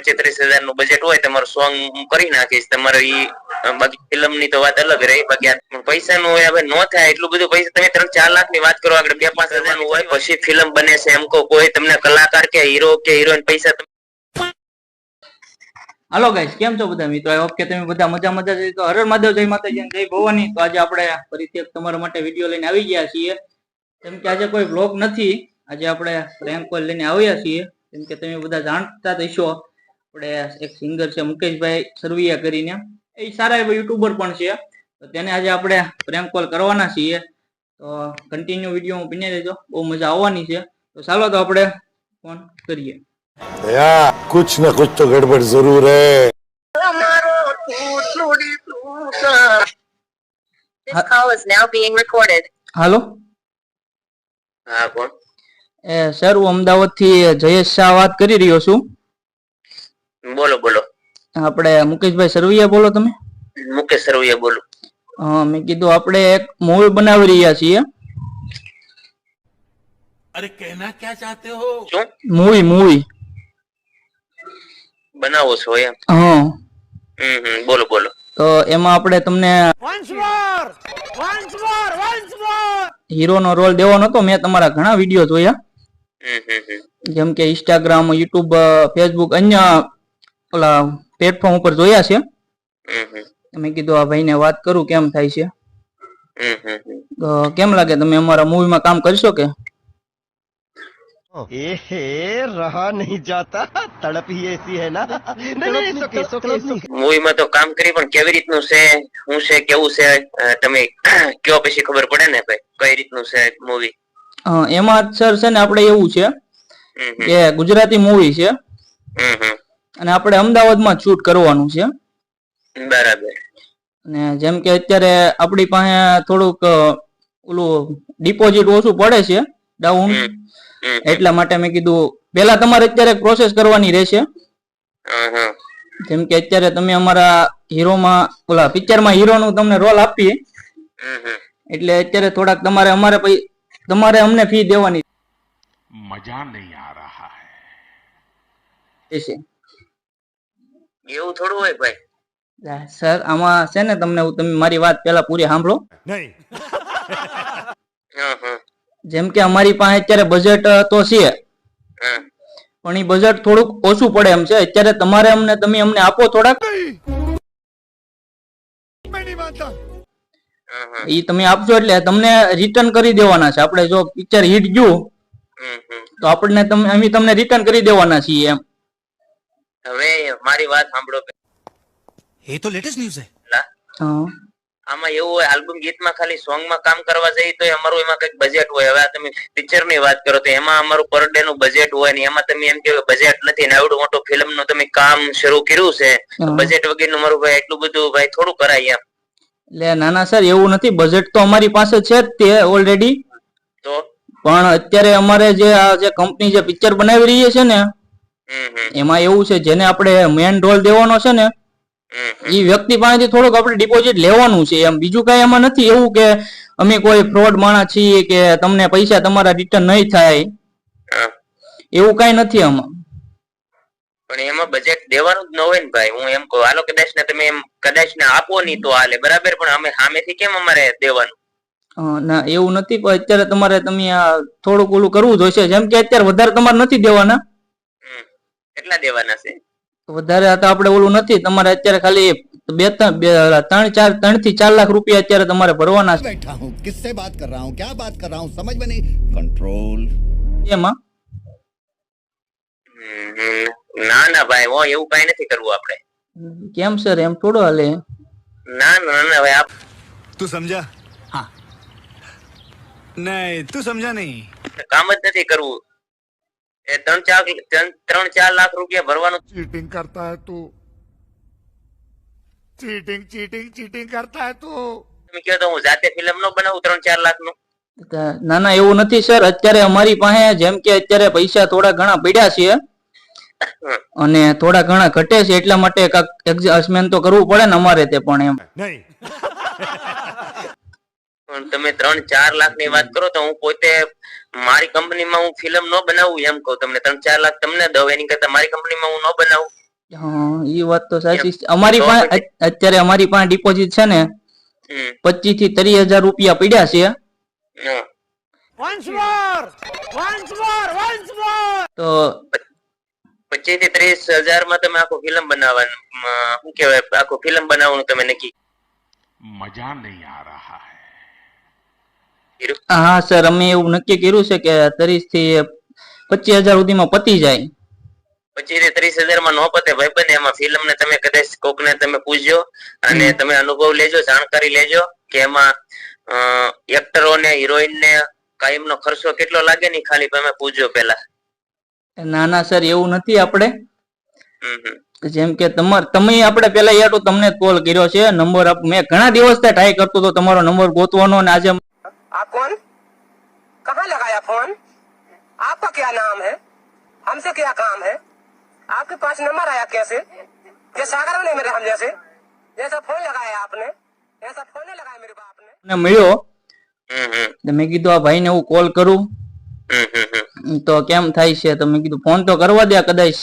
25-30 હજાર નું બજેટ હોય તમારું સોંગ હું કરી નાખીશ તમારે ઈ બાકી ફિલ્મ ની તો વાત અલગ રહી બાકી પૈસા નું હવે નો થાય એટલું બધું પૈસા તમે 3-4 લાખ ની વાત કરો આગળ 2-5 હજાર નું હોય પછી ફિલ્મ બને છે એમ કોઈ તમને કલાકાર કે હીરો કે હિરોઈન પૈસા હાલો ગાઈસ કેમ છો બધા મિત્રો? આઈ હોપ કે તમે બધા મજા છે. તો હર હર મહાદેવ, જય માતાજી, જય ભવાની. તો આજે આપણે ફરીથી એક તમારા માટે વિડીયો લઈને આવી ગયા છીએ. કેમ કે આજે કોઈ વ્લોગ નથી, આજે આપણે પ્રેન્ક કોલ લઈને આવ્યા છીએ. કેમ કે તમે બધા જાણતા હશો આપણે એક સિંગર છે મુકેશભાઈ સરવૈયા કરીને, એ સારા એવા યુટ્યુબર પણ છે. તો તેને આજે આપણે પ્રેન્ક કોલ કરવાના છીએ. તો કન્ટિન્યુ વિડીયોમાં બની રહેજો, બહુ મજા આવવાની છે. તો ચાલો તો આપણે ફોન કરીએ. भैया कुछ न कुछ तो गड़बड़ जरूर है. This call is now being recorded. હાલો. હા કોણ? સર હું અમદાવાદ થી જયેશ શાહ વાત કરી રહ્યો છું. બોલો બોલો. આપણે મુકેશભાઈ સરવૈયા બોલો તમે? મુકેશ સરવૈયા બોલું. હા, મેં કીધું આપણે એક મૂવી બનાવી રહ્યા છીએ. अरे कहना क्या चाहते हो? શું મૂવી બનાવો છો એમ? હા. બોલો બોલો. તો એમાં આપણે તમને હીરો નો રોલ દેવાનો હતો. મેં તમારા ઘણા વિડીયો જોયા, જેમ કે ઇન્સ્ટાગ્રામ, યુટ્યુબ, ફેસબુક, અન્ય ઓલા પ્લેટફોર્મ ઉપર જોયા છે. મેં કીધું આ ભાઈને વાત કરું કેમ થાય છે. તો કેમ લાગે તમે અમારા મૂવીમાં કામ કરશો કે? रहा नहीं जाता तड़प ही ऐसी है ना. મૂવીમાં તો કામ કરી પણ કેવી રીતનું છે, શું છે, કેવું છે તમે કયો પછી ખબર પડે ને ભાઈ કઈ રીતનું છે મૂવી. એમાં સર છે ને આપણે એવું છે કે ગુજરાતી મૂવી છે અને આપણે અમદાવાદમાં શૂટ કરવાનું છે. બરાબર. અને જેમ કે અત્યારે આપણી પાસે થોડુંક ઓલું ડિપોઝિટ ઓછું પડે છે, ડાઉન, એટલા માટે મેં કીધું પેલા તમારે અત્યારે પ્રોસેસ કરવાની રહેશે. જેમ કે અત્યારે તમે અમારા હીરોમાં ઓલા પિક્ચરમાં હીરો નું તમને રોલ આપીએ એટલે અત્યારે થોડાક તમારે અમને ફી દેવાની मजा नहीं आ रहा રહેશે. એવું થોડું હોય ભાઈ. સર આમાં છે ને તમે મારી વાત પેલા પૂરી સાંભળો. नहीं. જેમ કે અમારી પાસે અત્યારે બજેટ તો છે પણ એ બજેટ થોડુંક ઓછું પડે એમ છે. અત્યારે તમે અમને આપો થોડાક, એ તમે આપશો એટલે તમને રિટર્ન કરી દેવાના છે. આપણે જો પિક્ચર હિટ ગયું તો અમે તમને રિટર્ન કરી દેવાના છીએ એમ. હવે મારી વાત સાંભળો. ये तो लेटेस्ट न्यूज़ है. આમાં એવું હોય આલ્બમ ગીતમાં ખાલી સોંગ માં કામ કરવા જઈએ તો અમારું એમાં કઈક બજેટ હોય. હવે તમે પિક્ચર ની વાત કરો તો એમાં અમારું પર ડે નું બજેટ હોય ને એમાં તમે એમ કે બજેટ નથી ને આવડું મોટું ફિલ્મ નું તમે કામ શરૂ કર્યું છે, બજેટ વગેરેનું મારું ભાઈ એટલું બધું ભાઈ થોડું કરાય એમ. એટલે નાના સર એવું નથી, બજેટ તો અમારી પાસે છે જ તે ઓલરેડી. તો પણ અત્યારે અમારે જે કંપની જે પિક્ચર બનાવી રહી છે ને એમાં એવું છે જેને આપણે મેન રોલ દેવાનો છે ને એ વ્યક્તિ પાસેથી થોડુંક આપણે ડિપોઝિટ લેવાનું છે એમ. બીજું કઈ એમાં નથી એવું કે અમે કોઈ ફ્રોડ માણસ છીએ કે તમને પૈસા તમારા રિટર્ન નહીં થાય, એવું કઈ નથી આમાં. પણ એમાં બજેટ દેવાનું જ ન હોય ને ભાઈ. હું એમ કહું હાલો કદાચ ને તમે એમ કદાચ ને આપો નહીં તો હાલે બરાબર, પણ અમે સામેથી કેમ અમારે દેવાનું? ના એવું નથી, પણ અત્યારે તમે થોડુંક ઓલું કરવું જોઈશે. જેમ કે અત્યારે વધારે તમારે નથી દેવાના. કેટલા દેવાના છે? વધારે તો આપણે ઓલું નથી, તમારે અત્યારે ખાલી 3 થી 4 લાખ રૂપિયા અત્યારે તમારે ભરવાના છે. बैठा हूँ किससे बात कर रहा हूँ क्या बात कर रहा हूँ समझ में नहीं. कंट्रोल એમાં ના ના ભાઈ એવું કઈ નથી કરવું આપણે. કેમ સર એમ થોડો હાલે? ના ના ના ભાઈ આપ तू समझा. हाँ नहीं तू समझा नहीं. કામ જ નથી કરવું. એ 3-4 લાખ રૂપિયા ભરવાનું. चीटिंग करता है तू. चीटिंग करता है तू. તમે કહો તો હું જાતે ફિલ્મ નો બનાવું 3-4 લાખ નું? ના ના એવું નથી સર. અત્યારે અમારી પાસે જેમ કે અત્યારે પૈસા થોડા ઘણા પડ્યા છે અને થોડા ઘણા ઘટે છે, એટલા માટે એડજસ્ટમેન્ટ તો કરવું પડે ને અમારે તે પણ એમ. नहीं. પણ તમે 3-4 લાખ ની વાત કરો તો હું પોતે મારી કંપનીમાં હું ફિલ્મ નો બનાવું એમ કહું તમને. 3-4 લાખ તમને દઉં એની કરતા મારી કંપનીમાં હું ન બનાવું. હા એ વાત તો સાચી છે. અમારી તો પાસે પછી- અત્યારે અમારી પાસે ડિપોઝિટ છે ને હમ 25 થી 30,000 રૂપિયા પડ્યા છે. હા. તો 25 થી 30,000 માં તમે આખું ફિલ્મ બનાવવાનું શું કહેવાય આખું ફિલ્મ બનાવવાનું તમે નક્કી मजा नहीं आ रहा है કર્યું? હા સર અમે એવું નક્કી કર્યું છે કે 30 થી 25,000 સુધીમાં પતી જાય. 25 થી 30,000 માં નો પતે ભાઈબંધ. એમાં ફિલ્મ ને તમે કદાચ કોકને તમે પૂછજો અને તમે અનુભવ લેજો, જાણકારી લેજો કે એમાં એક્ટરો ને હિરોઈન ને કાયમ નો ખર્ચો કેટલો લાગે ને ઈ ખાલી તમે પૂછજો પેલા. ના ના સર એવું નથી આપણે. હમ હમ જેમ કે તમે આપણે પેલા યાર તો તમને કોલ કર્યો છે નંબર મેં ઘણા દિવસથી ટ્રાય કરતો હતો તમારો નંબર ગોતવાનો અને આજે आप कौन कहाँ लगाया फोन आपका क्या नाम है हमसे क्या काम है आपके पास नंबर आया कैसे ये सागर ने मेरे हम जैसे जैसा फोन लगाया आपने ऐसा फोन नहीं लगाया मेरे बाप ने મળ્યો હમ હમ તો મેં કીધું આ ભાઈને હું કોલ કરું હમ હમ હમ તો કેમ થાય છે તો મેં કીધું ફોન તો કરવા દે, કદાચ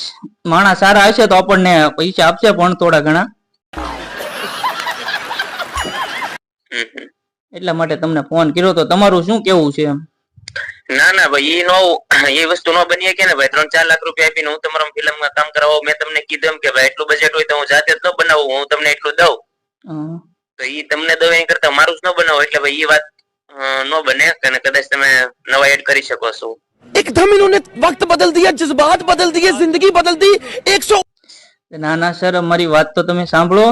માણસ સારા હશે તો આપણને પૈસા આપશે પણ થોડા ઘણા. હમ હમ. એટલા માટે તમને ફોન કર્યો. તો તમારું શું કેવું છે એમ? ના ના ભાઈ એ વસ્તુ નો બની કે ને ભાઈ 3-4 લાખ રૂપિયા આપીને હું તમારા ફિલ્મ માં કામ કરાવું. મેં તમને કીધું એમ કે ભાઈ એટલું બજેટ હોય તો હું જાતે જ ન બનાવું, હું તમને એટલું દઉં હમ. તો ઈ તમને દઉં એની કરતા મારું જ ન બનાવો. એટલે ભાઈ એ વાત નો બને અને કદાચ તમે નવા એડ કરી શકો છો. एकदम इन्होंने वक्त बदल दिया जज्बात बदल दिए जिंदगी बदल दी 100 ના ના સર મારી વાત તો તમે સાંભળો.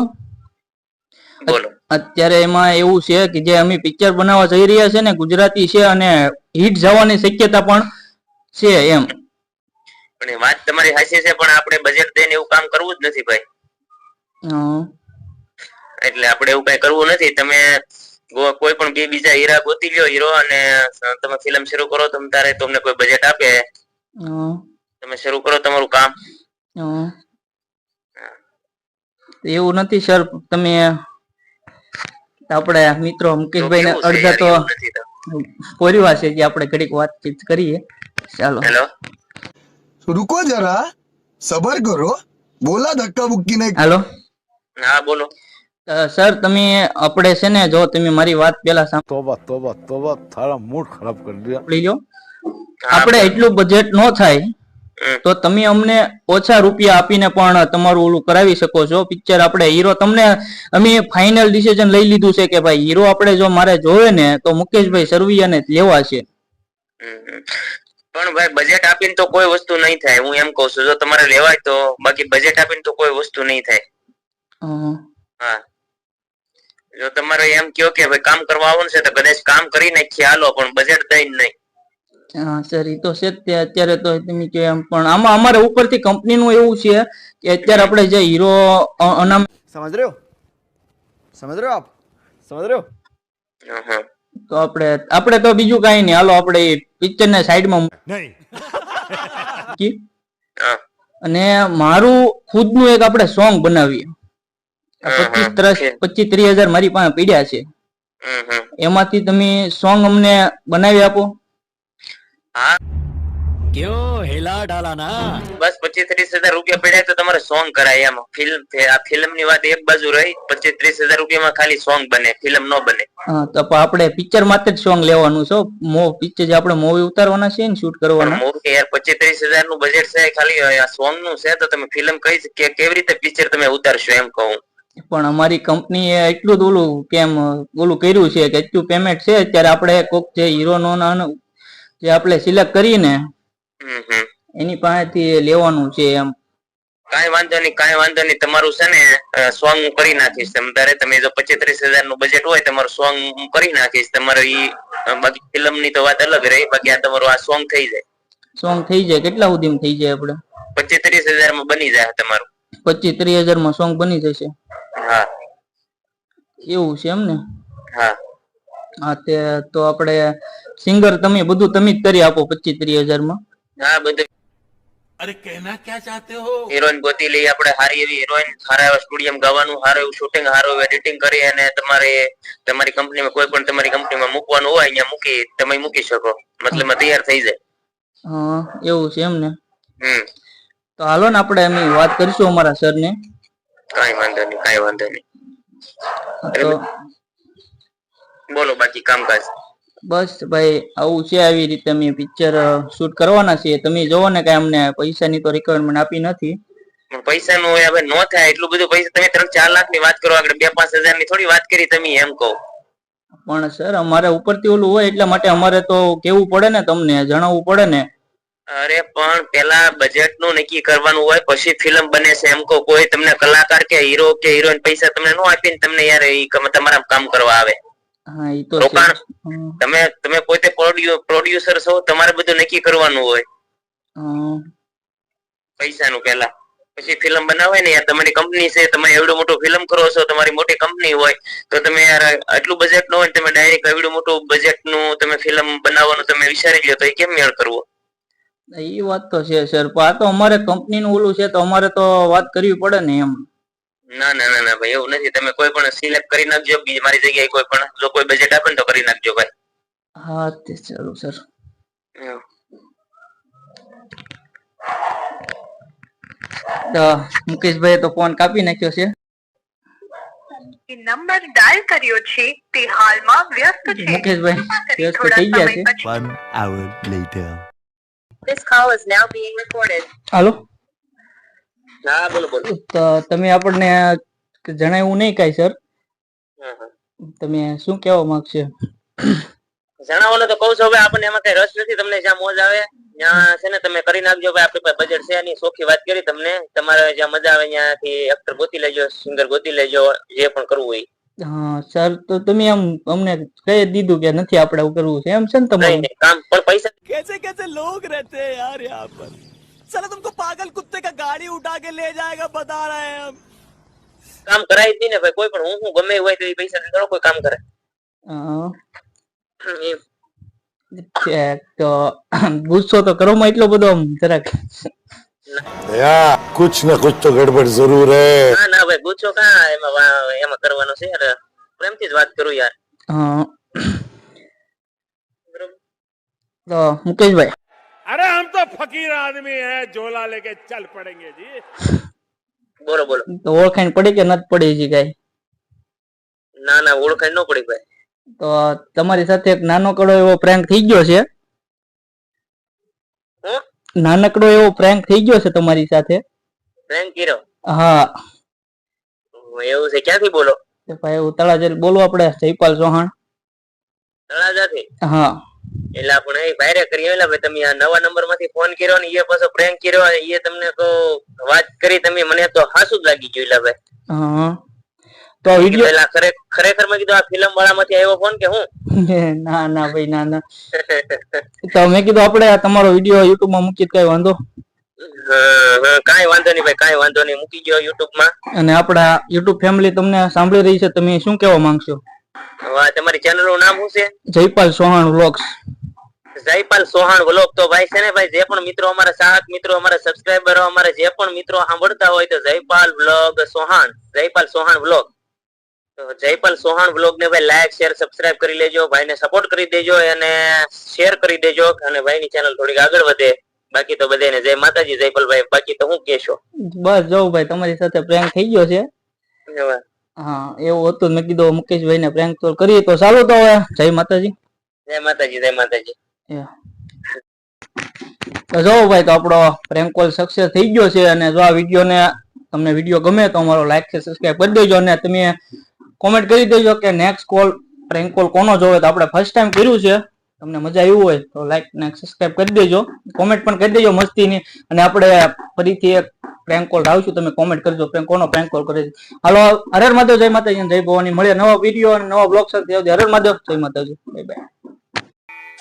બોલો. અત્યારે એમાં એવું છે કે જે અમે પિક્ચર બનાવવા જઈ રહ્યા છે ને ગુજરાતી છે અને હિટ જવાની શક્યતા પણ છે એમ. પણ એ વાત તમારી સાચી છે પણ આપણે બજેટ દઈને એવું કામ કરવું જ નથી ભાઈ. હમ. એટલે આપણે એવું કઈ કરવું નથી. તમે કોઈ પણ બીજા હીરા ગોતી લ્યો હીરો અને તમે ફિલ્મ શરૂ કરો. તમે તારે તમને કોઈ બજેટ આપે હમ. તમે શરૂ કરો તમારું કામ. હમ. એવું નથી સર. તમે આપણે મિત્રો મુકેશભાઈ ને કેવું છે અડધા યાર, તો એવું નથી તો. પોર્યા છે જે આપણે ઘડીક વાતચીત કરીએ. ચાલો. હેલો. रुको जरा सबर करो बोला धक्का मुक्की नहीं હાલો હા બોલો. સર તમે આપણે છે ને જો તમે મારી વાત પેલા तोबा तोबा तोबा थारा मूड खराब कर दिया સાંભળી લો. હા, આપણે બોલો. એટલું બજેટ નો થાય હમ. તો તમે અમને ઓછા રૂપિયા આપીને પણ તમારું ઓલું કરાવી શકો છો પિક્ચર. આપણે હીરો તમને અમે ફાઇનલ ડિસિઝન લઈ લીધું છે કે ભાઈ હીરો આપણે જો મારે જોવે ને તો મુકેશભાઈ સરવૈયાને જ લેવા છે. હમ. પણ ભાઈ બજેટ આપીને તો કોઈ વસ્તુ નહીં થાય. હું એમ કઉ છું જો તમારે લેવાય તો, બાકી બજેટ આપીને તો કોઈ વસ્તુ નહીં થાય. હમ. હા. જો તમારે એમ કયો કે ભાઈ કામ કરવા આવવાનું છે તો કદાચ કામ કરી નાખીએ હાલો, પણ બજેટ દઈને નહીં. હા સર એ તો છે જ તે. અત્યારે તો તમે કહો એમ પણ આમાં અમારે ઉપરથી કંપનીનું એવું છે કે અત્યારે આપણે જે હીરો અનામ समझ रहे हो आप समझ रहे हो હમ હમ. તો આપણે તો બીજું કઈ નહીં. હાલો આપણે પિક્ચર ને સાઈડમાં મૂકી હા. અને મારું ખુદનું એક આપણે સોંગ બનાવીએ. હમ, હમ. 25-30 હજાર મારી પાસે પડ્યા છે. હમ હમ. એમાંથી તમે સોંગ અમને બનાવી આપો. હા क्यों हिला डाला ना બસ 25-30 હજાર રૂપિયા પડ્યા તો તમારે સોંગ કરાય. એમ ફિલ્મ ની વાત એક બાજુ રહી. 25-30 હજાર રૂપિયામાં ખાલી સોંગ બને, ફિલ્મ નો બને. હા તો આપણે પિક્ચર માટે જ સોંગ લેવાનું છે. પિક્ચર જે આપણે મૂવી ઉતારવાના છે ને શૂટ પણ કરવાના. મૂવી યાર 25-30 હજાર નું બજેટ છે ખાલી સોંગ નું છે તો તમે ફિલ્મ કઈ કે કેવી રીતે પિક્ચર તમે ઉતારશો એમ કહું. પણ અમારી કંપની એ એટલું જ ઓલું કેમ ઓલું કર્યું છે કે એટલું પેમેન્ટ છે. અત્યારે આપણે કોક જે હીરો નો જે આપણે સિલેક્ટ કરીને હમ હમ. એની પાસેથી લેવાનું છે એમ. કાંઈ વાંધો નહીં. તમારું છે ને સોંગ હું કરી નાખીશ. તમે જો 25-30 હજાર નું બજેટ હોય તમારું સોંગ હું કરી નાખીશ. તમારું બાકી ફિલ્મ ની તો વાત અલગ રહી. બાકી આ તમારું આ સોંગ થઈ જાય. સોંગ થઈ જાય કેટલા સુધીમાં થઈ જાય? આપણે 25-30 હજાર માં બની જાય તમારું. 25-30 હજાર માં સોંગ બની જશે. હા એવું છે એમ ને? હા. હા તે તો આપણે સિંગર તમે બધું તમે જ કરી આપો 25-30 હજાર માં. હા બધું. अरे कहना क्या चाहते हो હિરોઈન ગોતી લઈએ આપણે. સારી એવી હિરોઈન, સારા એવા સ્ટુડિયમ ગાવાનું, સારું એવું શૂટિંગ, સારું એવું એડિટિંગ કરી અને તમારી કંપનીમાં કોઈ પણ તમારી કંપનીમાં મૂકવાનું હોય અહીંયા તમે મૂકી શકો. મતલબ તૈયાર થઈ જાય. હા એવું છે એમ ને? હમ. તો હાલો ને આપણે એમ વાત કરીશું અમારા સર ને. કાંઈ વાંધો નહીં. તો બોલો બાકી કામકાજ. બસ ભાઈ આવું છે, આવી રીતે અમે પિક્ચર શૂટ કરવાના છીએ. તમે જોવો ને કે અમને પૈસાની તો રિક્વાયરમેન્ટ આપી નથી. પૈસા નું હવે નો થાય એટલું બધું પૈસા. તમે 3-4 લાખ ની વાત કરો, આગળ 2-5 હજાર ની થોડી વાત કરી તમે, એમ કહો. પણ સર અમારે ઉપરથી ઓલું હોય એટલા માટે અમારે તો કેવું પડે ને, તમને જણાવવું પડે ને. અરે પણ પેલા બજેટ નું નક્કી કરવાનું હોય, પછી ફિલ્મ બને છે, એમ કહો. કોઈ તમને કલાકાર કે હીરો કે હિરોઈન પૈસા તમને નો આપીને તમને યાર તમારા કામ કરવા આવે. હા એ તો રોકાણ તમે પોતે પ્રોડ્યુસર છો, તમારે બધું નક્કી કરવાનું હોય પૈસા નું પેલા, પછી ફિલ્મ બનાવે ને યાર. તમારી કંપની છે, તમે એવડું મોટું ફિલ્મ કરો છો, તમારી મોટી કંપની હોય તો તમે યાર આટલું બજેટ ન હોય, તમે ડાયરેક્ટ એવડું મોટું બજેટ નું તમે ફિલ્મ બનાવવાનું તમે વિચારી લ્યો તો એ કેમ મેળ કરવો? એ વાત તો છે સર, પણ આ તો અમારે કંપની નું ઓલું છે તો અમારે તો વાત કરવી પડે ને એમ. ના ભાઈ એવું નથી. તમે કોઈ પણ સિલેક્ટ કરી નાખજો બીજી મારી જગ્યાએ કોઈ પણ, જો કોઈ બજેટ આપે ને તો કરી નાખજો ભાઈ. હા તે ચાલો સર. મુકેશભાઈ તો ફોન કાપી નાખ્યો છે. નંબર ડાયલ કર્યો છે તે હાલમાં વ્યસ્ત છે. મુકેશભાઈ વ્યસ્ત થઈ ગયા છે. 1 hour later. This call is now being recorded. હાલો. હા બોલો. તો તમે આપણને જણાવ્યું નહીં કાંઈ સર, તમે શું કહેવા માંગશો? જણાવવાનું તો કહું છું, હવે આપણને એમાં કઈ રસ નથી. તમને જ્યાં મોજ આવે ત્યાં છે ને તમે કરી નાખજો ભાઈ. આપણી પાસે બજેટ છે એની સોખી વાત કરી તમને. તમારે જ્યાં મજા આવે ત્યાંથી એક્ટર ગોતી લેજો, સિંગર ગોતી લેજો, જે પણ કરવું હોય. હા સર, તો તમે એમ અમને કહી દીધું કે નથી આપણે એવું કરવું છે, એમ છે ને તમારું કામ પણ પૈસા कैसे कैसे लोग रहते हैं यार यहाँ पर. साला तुमको पागल कुत्ते का गाड़ी उठा के ले जाएगा बता रहे हैं हम. કામ કરાવી જ નહીં ને ભાઈ. કોઈ પણ હું ગમે હોય તો એ પૈસા થી કોઈ કામ કરે. તો ગુસ્સો તો કરો માં એટલો બધો જરાક. या कुछ न कुछ तो गड़बड़ जरूर है. ના ભાઈ ગુસ્સો કા એમાં કરવાનો છે યાર. પ્રેમથી જ વાત કરું યાર. તો મુકેશભાઈ, अरे हम तो फकीर आदमी है, झोला लेके चल पड़ेंगे जी. બોલો. તો ઓળખાણ પડી કે નથી પડી છે કઈ? ના ઓળખાણ ન પડી ભાઈ. તો તમારી સાથે એક નાનકડો એવો પ્રેન્ક થઈ ગયો છે. નાનકડો એવો પ્રેન્ક થઈ ગયો છે તમારી સાથે. પ્રેન્ક કર્યો? હા એવું છે. ક્યાંથી બોલો? ભાઈ હું તળાજા બોલું, આપણે જયપાલ ચૌહાણ. તળાજાથી? હા. એટલે આપણે એ ભાઈરે કરીએ. એટલે ભાઈ તમે આ નવા નંબર માંથી ફોન કર્યો ને એ પાછો પ્રેન્ક કર્યો, એ તમને તો વાત કરી તમે, મને તો હાસું જ લાગી ગયું. એટલે ભાઈ હા તો વિડિયો પેલા ખરેખર મેં કીધું આ ફિલ્મ વાળા માંથી આવ્યો ફોન કે હું? ના ભાઈ ના. તો મેં કીધું આપણે તમારો વિડિયો યુટ્યુબ માં મૂકી કઈ વાંધો? કાંઈ વાંધો નહીં ભાઈ, કાંઈ વાંધો નહીં. મૂકી ગયો યુટ્યુબ માં. અને આપણા યુટ્યુબ ફેમિલી તમને સાંભળી રહી છે, તમે શું કહેવા માંગશો? તમારી ચેનલ નું નામ શું છે? જયપાલ ચૌહાણ વ્લોગ્સ. જયપાલ ચૌહાણ વ્લોગ. તો ભાઈ છે ને ભાઈ, જે પણ મિત્રો અમારા ચાહક મિત્રો, અમારા સબસ્ક્રાઇબરો, અમારા જે પણ મિત્રો સાંભળતા હોય તો જયપાલ વ્લોગ ચૌહાણ, જયપાલ ચૌહાણ વ્લોગ. તો જયપાલ ચૌહાણ વ્લોગ ને ભાઈ લાઈક શેર સબસ્ક્રાઇબ કરી લેજો, ભાઈ ને સપોર્ટ કરી દેજો અને શેર કરી દેજો, અને ભાઈ ની ચેનલ થોડીક આગળ વધે. બાકી તો બધાને જય માતાજી. જયપાલભાઈ બાકી તો હું કહેશો? બસ જો ભાઈ તમારી સાથે પ્રેન્ક થઈ ગયો છે. હા એવું હતું, મેં કીધું મુકેશભાઈ ને પ્રેન્ક તો કરીએ. તો ચાલો તો હવે જય માતાજી. જય માતાજી. જય માતાજી. તો જો ભાઈ, તો આપણો પ્રેન્ક કોલ સક્સેસ થઈ ગયો છે. અને જો આ વિડીયો ને તમને વિડીયો ગમે તો અમારો લાઈક છે સબસ્ક્રાઇબ કરી દેજો, અને તમે કોમેન્ટ કરી દેજો કે નેક્સ્ટ કોલ પ્રેન્ક કોલ કોનો જોવે. તો આપણે ફર્સ્ટ ટાઈમ કર્યું છે, તમને મજા આવી હોય તો લાઈક ને સબસ્ક્રાઇબ કરી દેજો, કોમેન્ટ પણ કરી દેજો મસ્તીની. અને આપણે ફરીથી એક પ્રેન્ક કોલ આવશું, તમે કોમેન્ટ કરજો કોનો પ્રેન્ક કોલ કરે છે. હાલો, હર હર મહાદેવ, જય માતાજી, જય ભવાની. મળીએ નવા વિડીયો અને નવા બ્લોગ સાથે. હર હર મહાદેવ, જય માતાજી, બાય બાય.